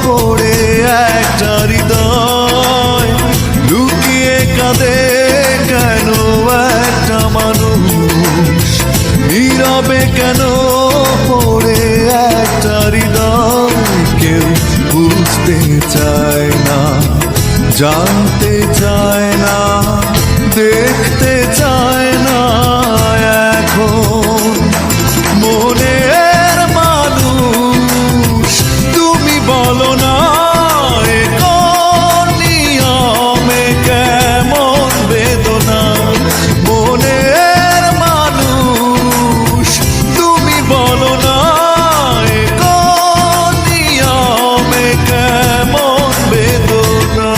পড়ে একটা হৃদয় লুকিয়ে কাঁদে কেন একটা মানুষ নীরবে কেন পড়ে একটা হৃদয় কেউ বুঝতে চায় না জানতে চায় না দেখতে চায় না এখন মনের মানুষ তুমি বলো না এ কোন নিয়মে কেমন বেদনা মনের মানুষ তুমি বলো না এ কোন নিয়মে কেমন বেদনা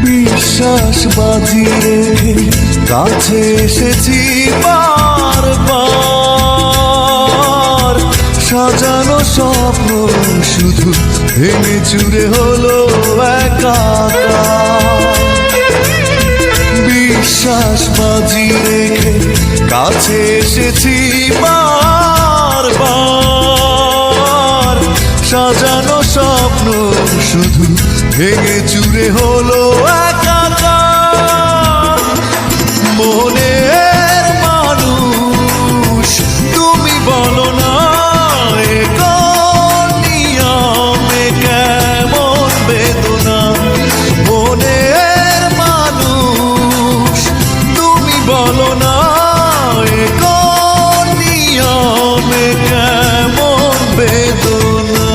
বিশ্বাস বাজিয়ে কাছে এসেছি বারবার সাজানো স্বপ্ন শুধু ভেঙে চুরে হলো একাকার বিশ্বাস বাজিয়ে রেখে কাছে এসেছি বারবার সাজানো স্বপ্ন শুধু ভেঙে চুরে হলো একাকার মনের মানুষ তুমি বলো না এ কোন নিয়মে কেমন বেদনা মনের মানুষ তুমি বলো না এ কোন নিয়মে কেমন বেদনা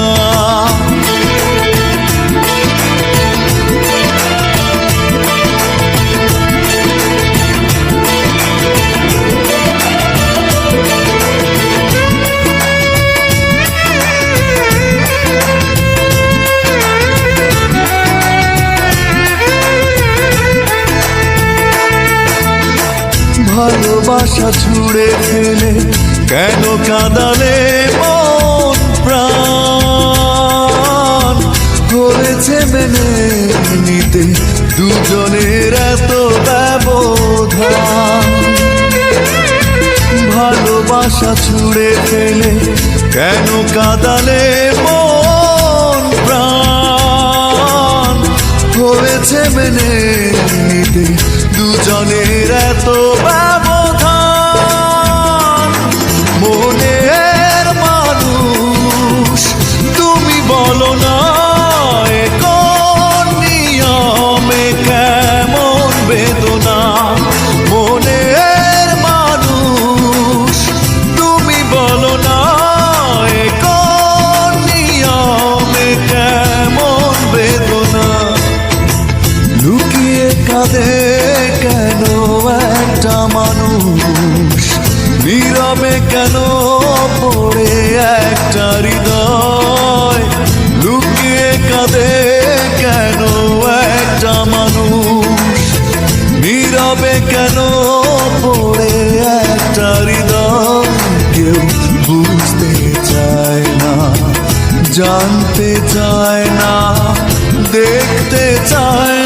ভালোবাসা ছুড়ে ফেলে কেন কাঁদালে মন প্রাণ করেছে মেনে নিতে দুজনের এত ব্যবধান ভালোবাসা ছুড়ে ফেলে কেন কাঁদালে মন প্রাণ করেছে মেনে নিতে দুজনের এত ব্যবধান মনের মানুষ তুমি বলো না এ কোন নিয়মে কেমন বেদনা মনের মানুষ তুমি বলো না এ কোন নিয়মে কেমন বেদনা লুকিয়ে কাঁদে কেন একটা মানুষ নীরবে কেন পড়ে একটা হৃদয় লুকিয়ে কাঁদে কেন একটা মানুষ নীরবে কেন পড়ে একটা হৃদয় কেউ বুঝতে চায় না জানতে চায় না দেখতে চায়